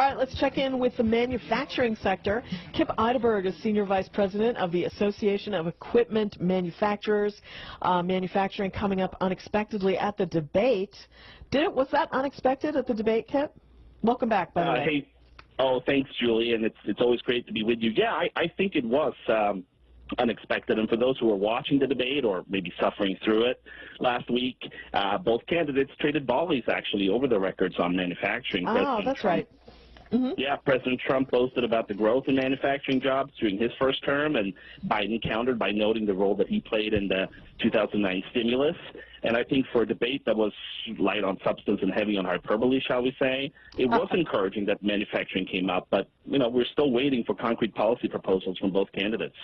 All right, let's check in with the manufacturing sector. Kip Eideberg is Senior Vice President of the Association of Equipment Manufacturers. Manufacturing coming up unexpectedly at the debate. Was that unexpected at the debate, Kip? Welcome back, by the way. Hey, thanks, Julie, and it's always great to be with you. Yeah, I think it was unexpected, and for those who were watching the debate or maybe suffering through it last week, both candidates traded volleys, actually, over the records on manufacturing. Oh, that's right. Mm-hmm. Yeah, President Trump boasted about the growth in manufacturing jobs during his first term, and Biden countered by noting the role that he played in the 2009 stimulus. And I think for a debate that was light on substance and heavy on hyperbole, shall we say, it was encouraging that manufacturing came up, but, we're still waiting for concrete policy proposals from both candidates.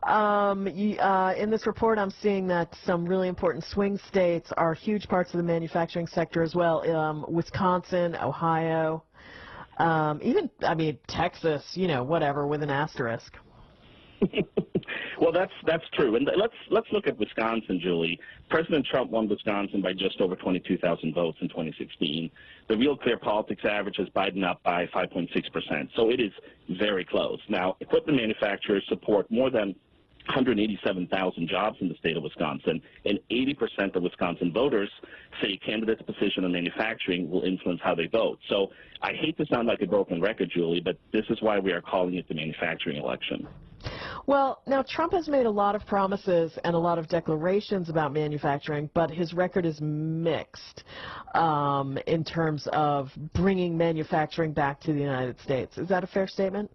In this report, I'm seeing that some really important swing states are huge parts of the manufacturing sector as well. Wisconsin, Ohio, even, Texas, whatever, with an asterisk. Well, that's true. And let's look at Wisconsin, Julie. President Trump won Wisconsin by just over 22,000 votes in 2016. The Real Clear Politics average has Biden up by 5.6%. So it is very close. Now, equipment manufacturers support more than 187,000 jobs in the state of Wisconsin, and 80% of Wisconsin voters say a candidate's position on manufacturing will influence how they vote. So I hate to sound like a broken record, Julie, but this is why we are calling it the manufacturing election. Well, now Trump has made a lot of promises and a lot of declarations about manufacturing, but his record is mixed in terms of bringing manufacturing back to the United States. Is that a fair statement?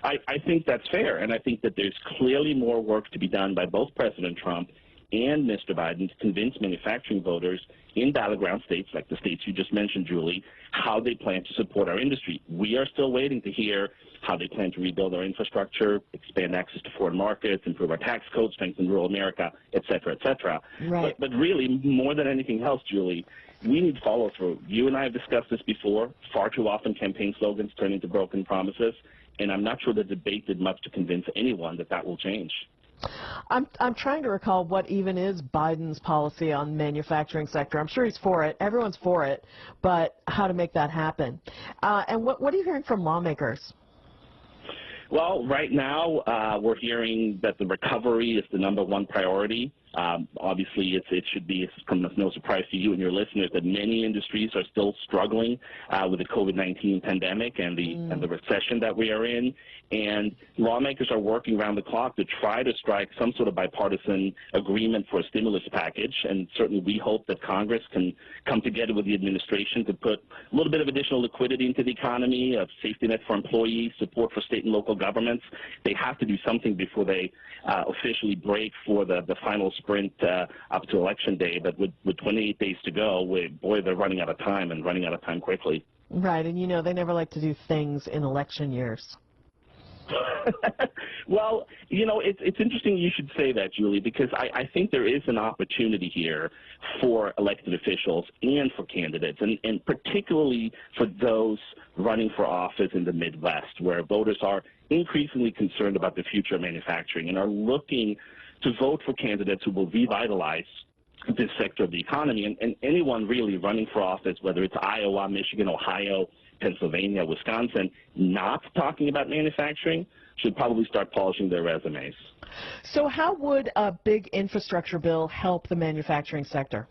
I think that's fair, and I think that there's clearly more work to be done by both President Trump and Mr. Biden to convince manufacturing voters in battleground states, like the states you just mentioned, Julie, how they plan to support our industry. We are still waiting to hear how they plan to rebuild our infrastructure, expand access to foreign markets, improve our tax code, strengthen rural America, et cetera, et cetera. Right. But really, more than anything else, Julie, we need follow-through. You and I have discussed this before. Far too often campaign slogans turn into broken promises, and I'm not sure the debate did much to convince anyone that that will change. I'm trying to recall what even is Biden's policy on manufacturing sector. I'm sure he's for it. Everyone's for it, but how to make that happen. And what are you hearing from lawmakers? Well, right now we're hearing that the recovery is the #1 priority. Obviously, it should be, it's come as no surprise to you and your listeners that many industries are still struggling with the COVID-19 pandemic and the recession that we are in. And lawmakers are working around the clock to try to strike some sort of bipartisan agreement for a stimulus package. And certainly we hope that Congress can come together with the administration to put a little bit of additional liquidity into the economy, a safety net for employees, support for state and local governments. They have to do something before they officially break for the final sprint up to Election Day. But with 28 days to go, boy, they're running out of time, and running out of time quickly. Right, and they never like to do things in election years. Well, it's interesting you should say that, Julie, because I think there is an opportunity here for elected officials and for candidates, and particularly for those running for office in the Midwest, where voters are increasingly concerned about the future of manufacturing and are looking to vote for candidates who will revitalize this sector of the economy. And anyone really running for office, whether it's Iowa, Michigan, Ohio, Pennsylvania, Wisconsin, not talking about manufacturing, should probably start polishing their resumes. So how would a big infrastructure bill help the manufacturing sector?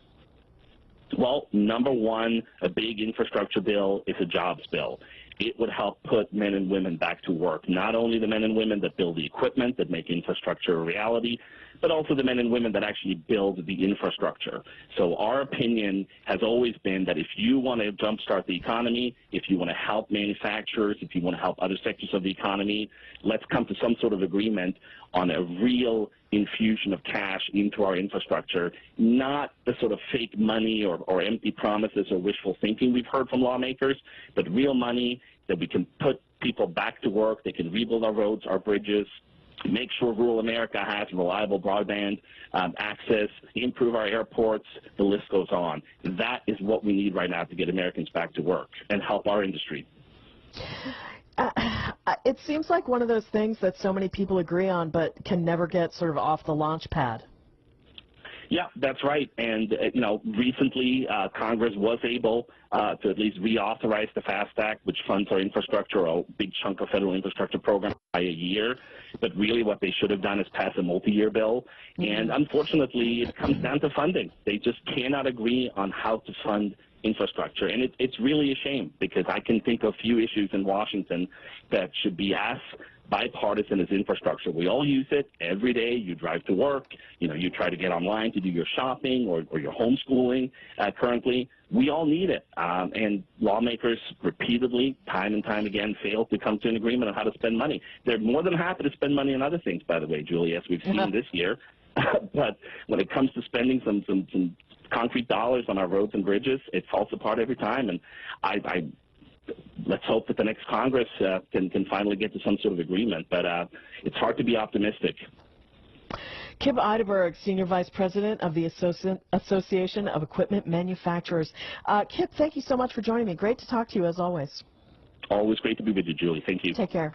Well, #1, a big infrastructure bill is a jobs bill. It would help put men and women back to work, not only the men and women that build the equipment that make infrastructure a reality, but also the men and women that actually build the infrastructure. So our opinion has always been that if you want to jumpstart the economy, if you want to help manufacturers, if you want to help other sectors of the economy, let's come to some sort of agreement on a real infusion of cash into our infrastructure, not the sort of fake money or empty promises or wishful thinking we've heard from lawmakers, but real money that we can put people back to work, they can rebuild our roads, our bridges, make sure rural America has reliable broadband access, improve our airports, the list goes on. That is what we need right now to get Americans back to work and help our industry. It seems like one of those things that so many people agree on but can never get sort of off the launch pad. Yeah, that's right. And, recently Congress was able to at least reauthorize the FAST Act, which funds our infrastructure, a big chunk of federal infrastructure program by a year. But really what they should have done is pass a multi-year bill. And unfortunately, it comes down to funding. They just cannot agree on how to fund infrastructure. And it's really a shame, because I can think of few issues in Washington that should be as bipartisan as infrastructure. We all use it every day. You drive to work, you try to get online to do your shopping or your homeschooling currently. We all need it. And lawmakers repeatedly, time and time again, fail to come to an agreement on how to spend money. They're more than happy to spend money on other things, by the way, Julie, as we've seen this year. But when it comes to spending some concrete dollars on our roads and bridges, it falls apart every time. And let's hope that the next Congress can finally get to some sort of agreement. But it's hard to be optimistic. Kip Eideberg, Senior Vice President of the Association of Equipment Manufacturers. Kip, thank you so much for joining me. Great to talk to you, as always. Always great to be with you, Julie. Thank you. Take care.